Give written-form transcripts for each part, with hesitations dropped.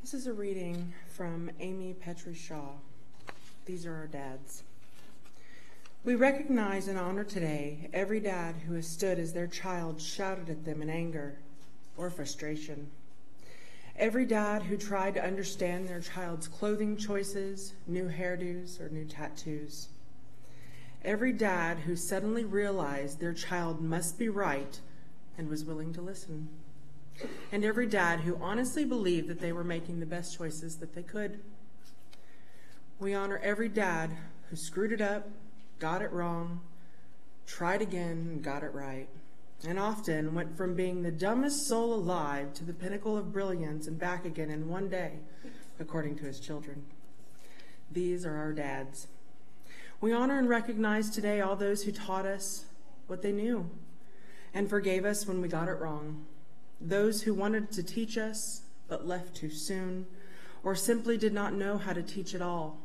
This is a reading from Amy Petrie Shaw. These are our dads. We recognize and honor today every dad who has stood as their child shouted at them in anger or frustration. Every dad who tried to understand their child's clothing choices, new hairdos, or new tattoos. Every dad who suddenly realized their child must be right and was willing to listen. And every dad who honestly believed that they were making the best choices that they could. We honor every dad who screwed it up, got it wrong, tried again, and got it right, and often went from being the dumbest soul alive to the pinnacle of brilliance and back again in one day, according to his children. These are our dads. We honor and recognize today all those who taught us what they knew and forgave us when we got it wrong. Those who wanted to teach us but left too soon, or simply did not know how to teach at all.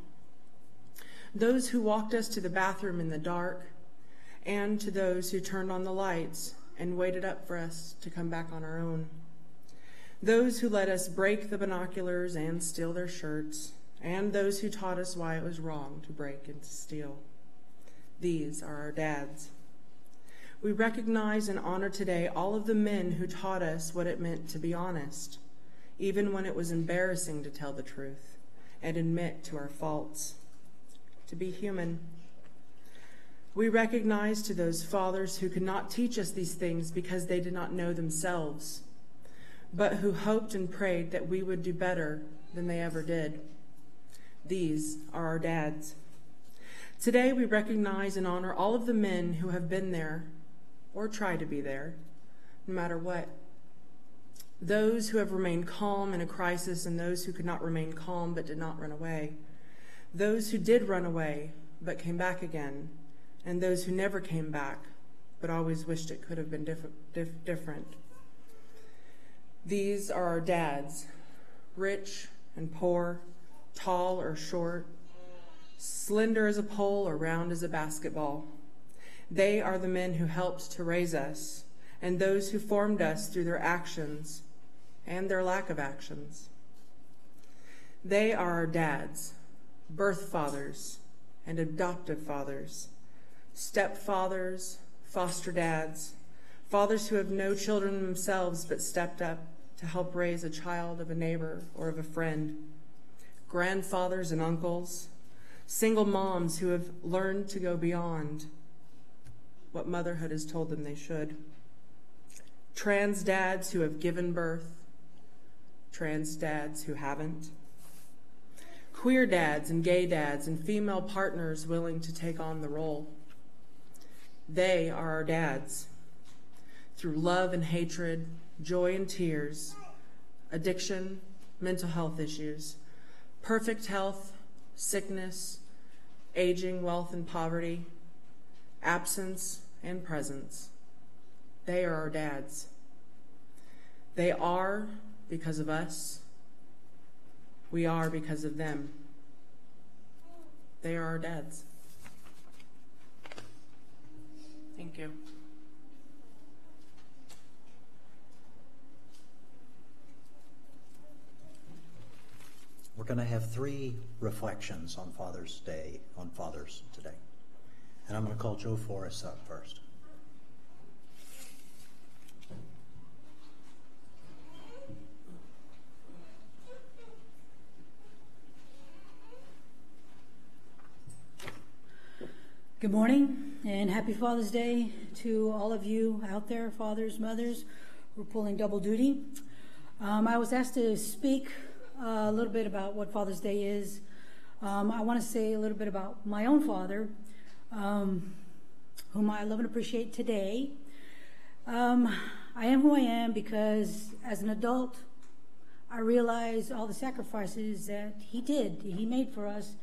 Those who walked us to the bathroom in the dark, and to those who turned on the lights and waited up for us to come back on our own. Those who let us break the binoculars and steal their shirts, and those who taught us why it was wrong to break and to steal. These are our dads. We recognize and honor today all of the men who taught us what it meant to be honest, even when it was embarrassing to tell the truth and admit to our faults, to be human. We recognize to those fathers who could not teach us these things because they did not know themselves, but who hoped and prayed that we would do better than they ever did. These are our dads. Today we recognize and honor all of the men who have been there or try to be there, no matter what. Those who have remained calm in a crisis and those who could not remain calm but did not run away. Those who did run away but came back again, and those who never came back but always wished it could have been different. These are our dads, rich and poor, tall or short, slender as a pole or round as a basketball. They are the men who helped to raise us and those who formed us through their actions and their lack of actions. They are our dads, birth fathers and adoptive fathers, stepfathers, foster dads, fathers who have no children themselves but stepped up to help raise a child of a neighbor or of a friend, grandfathers and uncles, single moms who have learned to go beyond what motherhood has told them they should, trans dads who have given birth, trans dads who haven't, queer dads and gay dads and female partners willing to take on the role. They are our dads. Through love and hatred, joy and tears, addiction, mental health issues, perfect health, sickness, aging, wealth and poverty, absence and presence. They are our dads. They are because of us. We are because of them. They are our dads. Thank you. We're going to have 3 reflections on Father's Day, on fathers today. And I'm going to call Joe Forrest up first. Good morning and happy Father's Day to all of you out there, fathers, mothers, who are pulling double duty. I was asked to speak a little bit about what Father's Day is. I want to say a little bit about my own father, whom I love and appreciate today. I am who I am because as an adult, I realized all the sacrifices that he made for us.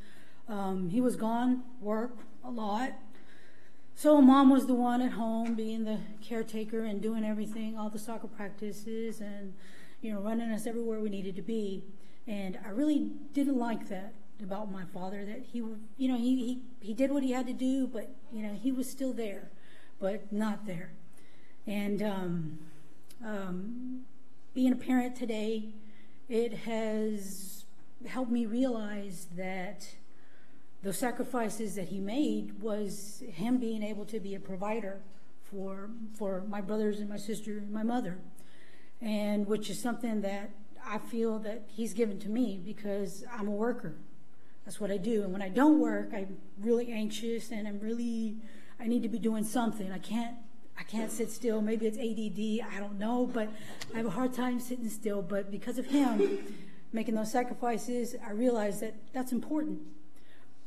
He was gone, work a lot. So Mom was the one at home being the caretaker and doing everything, all the soccer practices and, running us everywhere we needed to be. And I really didn't like that about my father, that he did what he had to do, but, he was still there, but not there. And being a parent today it has helped me realize that the sacrifices that he made was him being able to be a provider for my brothers and my sister and my mother, and which is something that I feel that he's given to me because I'm a worker. That's what I do. And when I don't work, I'm really anxious and I need to be doing something. I can't sit still. Maybe it's ADD, I don't know, but I have a hard time sitting still. But because of him making those sacrifices, I realized that that's important.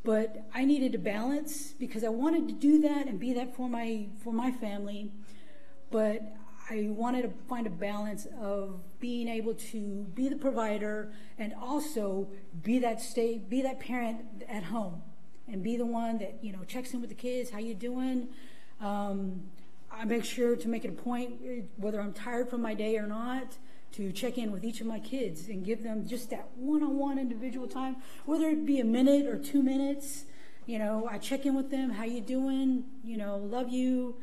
But I needed a balance because I wanted to do that and be that for my family. But I wanted to find a balance of being able to be the provider and also be that parent at home and be the one that, checks in with the kids. How you doing? I make sure to make it a point, whether I'm tired from my day or not, to check in with each of my kids and give them just that one-on-one individual time, whether it be a minute or 2 minutes. I check in with them. How you doing? Love you,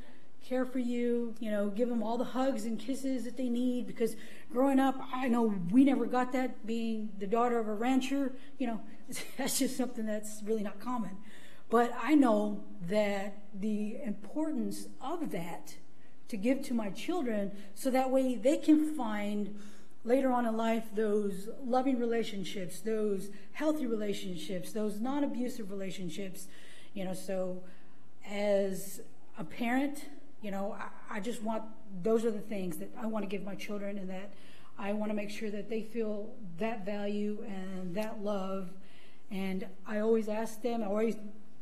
care for you, give them all the hugs and kisses that they need, because growing up, I know we never got that, being the daughter of a rancher. That's just something that's really not common. But I know that the importance of that to give to my children, so that way they can find later on in life those loving relationships, those healthy relationships, those non-abusive relationships. So as a parent, I just want, those are the things that I want to give my children, and that I want to make sure that they feel that value and that love. And I always ask them,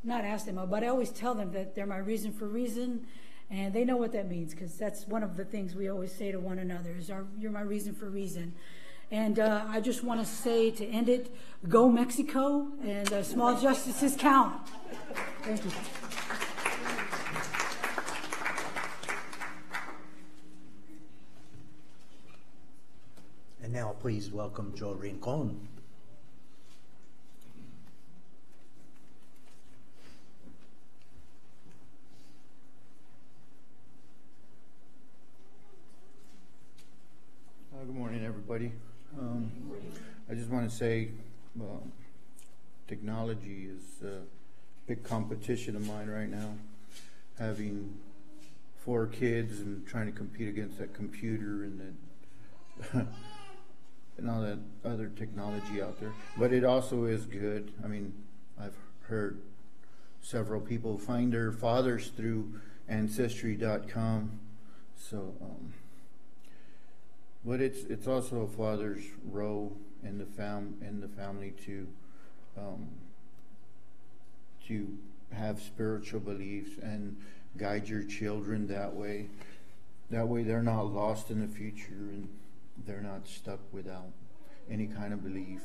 not ask them, but I always tell them that they're my reason for reason. And they know what that means, because that's one of the things we always say to one another is, you're my reason for reason. And I just want to say, to end it, go Mexico, and small justices count. Thank you. And now please welcome Joe Rincon. Good morning, everybody. I just want to say technology is a big competition of mine right now. Having 4 kids and trying to compete against that computer and that and all that other technology out there. But it also is good. I mean, I've heard several people find their fathers through Ancestry.com. So, but it's also a father's role in the family to have spiritual beliefs and guide your children that way. That way they're not lost in the future and they're not stuck without any kind of belief.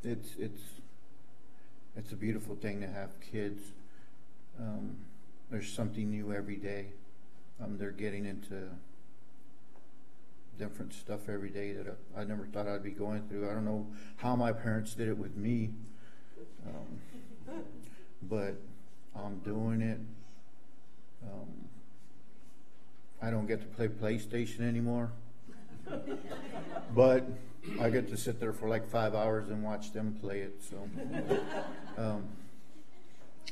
It's a beautiful thing to have kids. There's something new every day. They're getting into different stuff every day that I never thought I'd be going through. I don't know how my parents did it with me, but I'm doing it. I don't get to play PlayStation anymore, but I get to sit there for like 5 hours and watch them play it. So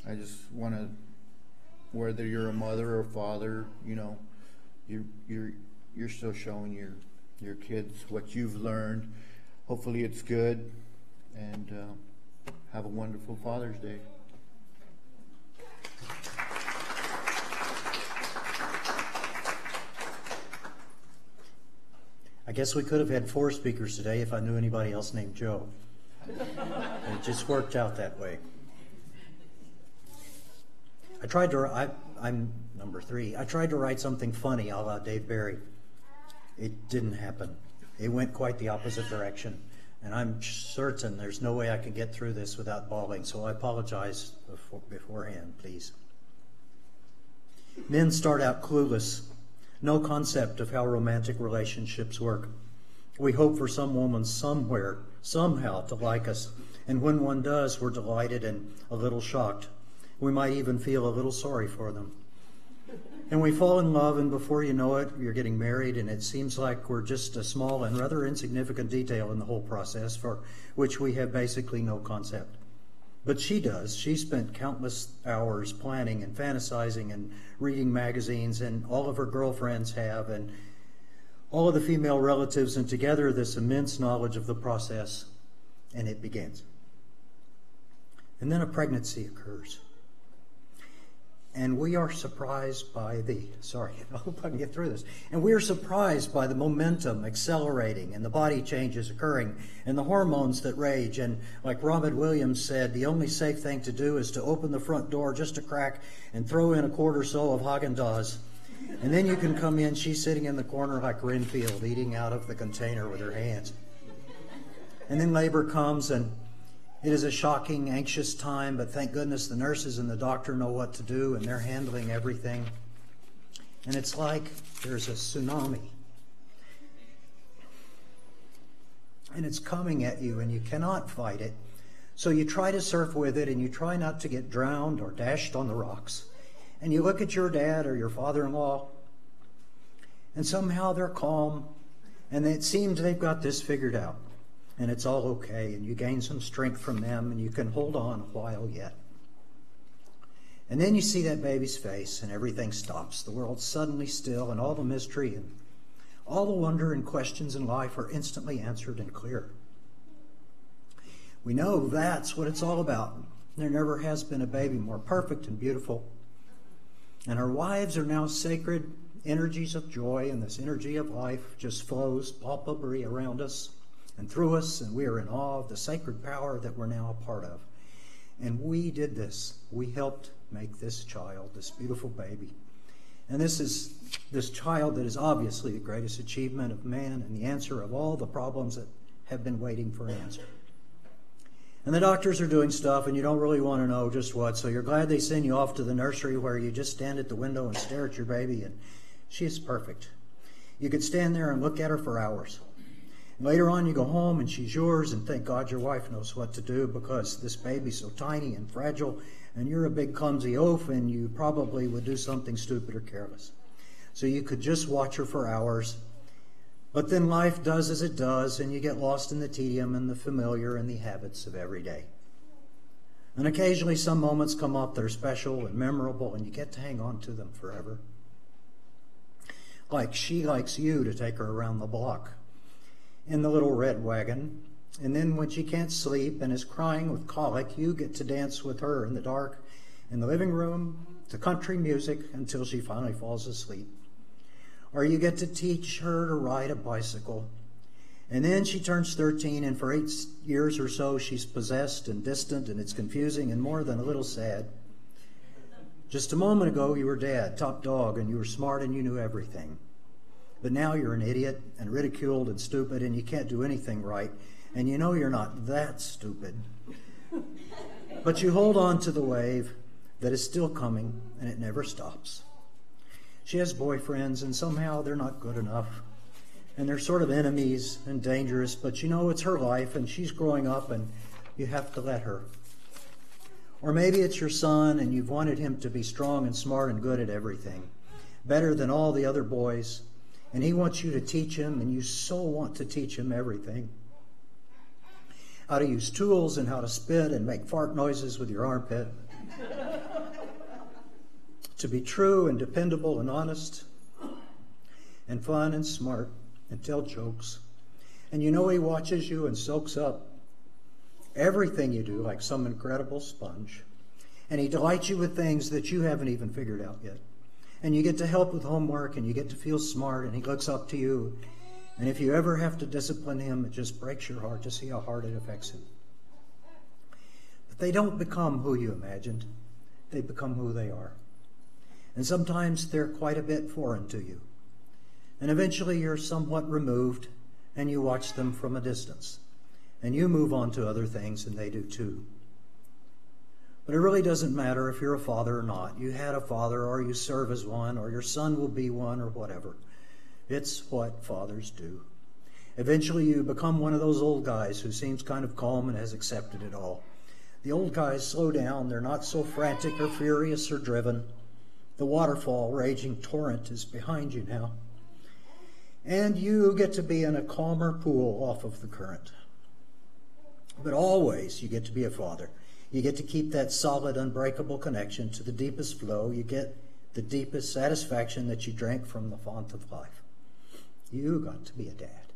I just want to, whether you're a mother or a father, you're still showing your kids what you've learned. Hopefully it's good, and have a wonderful Father's Day. I guess we could have had 4 speakers today if I knew anybody else named Joe. It just worked out that way. I'm number 3. I tried to write something funny a la Dave Barry. It didn't happen. It went quite the opposite direction. And I'm certain there's no way I can get through this without bawling, so I apologize beforehand, please. Men start out clueless. No concept of how romantic relationships work. We hope for some woman somewhere, somehow, to like us. And when one does, we're delighted and a little shocked. We might even feel a little sorry for them. And we fall in love, and before you know it, you're getting married, and it seems like we're just a small and rather insignificant detail in the whole process for which we have basically no concept. But she does. She spent countless hours planning and fantasizing and reading magazines, and all of her girlfriends have, and all of the female relatives, and together this immense knowledge of the process, and it begins. And then a pregnancy occurs. And we are surprised by I hope I can get through this. And we are surprised by the momentum accelerating and the body changes occurring and the hormones that rage. And like Robin Williams said, the only safe thing to do is to open the front door just a crack and throw in a quart or so of Haagen-Dazs. And then you can come in, she's sitting in the corner like Renfield, eating out of the container with her hands. And then labor comes, and it is a shocking, anxious time, but thank goodness the nurses and the doctor know what to do, and they're handling everything. And it's like there's a tsunami. And it's coming at you, and you cannot fight it. So you try to surf with it, and you try not to get drowned or dashed on the rocks. And you look at your dad or your father-in-law, and somehow they're calm, and it seems they've got this figured out. And it's all okay, and you gain some strength from them, and you can hold on a while yet. And then you see that baby's face, and everything stops. The world's suddenly still, and all the mystery and all the wonder and questions in life are instantly answered and clear. We know that's what it's all about. There never has been a baby more perfect and beautiful. And our wives are now sacred energies of joy, and this energy of life just flows palpably around us and through us, and we are in awe of the sacred power that we're now a part of. And we did this. We helped make this child, this beautiful baby. And this is this child that is obviously the greatest achievement of man and the answer of all the problems that have been waiting for an answer. And the doctors are doing stuff, and you don't really want to know just what, so you're glad they send you off to the nursery where you just stand at the window and stare at your baby, and she is perfect. You could stand there and look at her for hours. Later on, you go home, and she's yours, and thank God your wife knows what to do, because this baby's so tiny and fragile, and you're a big clumsy oaf, and you probably would do something stupid or careless. So you could just watch her for hours. But then life does as it does, and you get lost in the tedium and the familiar and the habits of every day. And occasionally some moments come up that are special and memorable, and you get to hang on to them forever. Like she likes you to take her around the block in the little red wagon. And then when she can't sleep and is crying with colic, you get to dance with her in the dark in the living room to country music until she finally falls asleep. Or you get to teach her to ride a bicycle. And then she turns 13, and for 8 years or so she's possessed and distant, and it's confusing and more than a little sad. Just a moment ago you were dad, top dog, and you were smart and you knew everything. But now you're an idiot and ridiculed and stupid, and you can't do anything right. And you know you're not that stupid. But you hold on to the wave that is still coming, and it never stops. She has boyfriends, and somehow they're not good enough. And they're sort of enemies and dangerous, but you know it's her life, and she's growing up, and you have to let her. Or maybe it's your son, and you've wanted him to be strong and smart and good at everything, better than all the other boys. And he wants you to teach him, and you so want to teach him everything. How to use tools and how to spit and make fart noises with your armpit. To be true and dependable and honest and fun and smart and tell jokes. And you know he watches you and soaks up everything you do like some incredible sponge. And he delights you with things that you haven't even figured out yet. And you get to help with homework, and you get to feel smart, and he looks up to you. And if you ever have to discipline him, it just breaks your heart to see how hard it affects him. But they don't become who you imagined. They become who they are. And sometimes they're quite a bit foreign to you. And eventually you're somewhat removed, and you watch them from a distance. And you move on to other things, and they do too. But it really doesn't matter if you're a father or not. You had a father, or you serve as one, or your son will be one, or whatever. It's what fathers do. Eventually you become one of those old guys who seems kind of calm and has accepted it all. The old guys slow down. They're not so frantic or furious or driven. The waterfall, raging torrent, is behind you now. And you get to be in a calmer pool off of the current. But always you get to be a father. You get to keep that solid, unbreakable connection to the deepest flow. You get the deepest satisfaction that you drank from the font of life. You got to be a dad.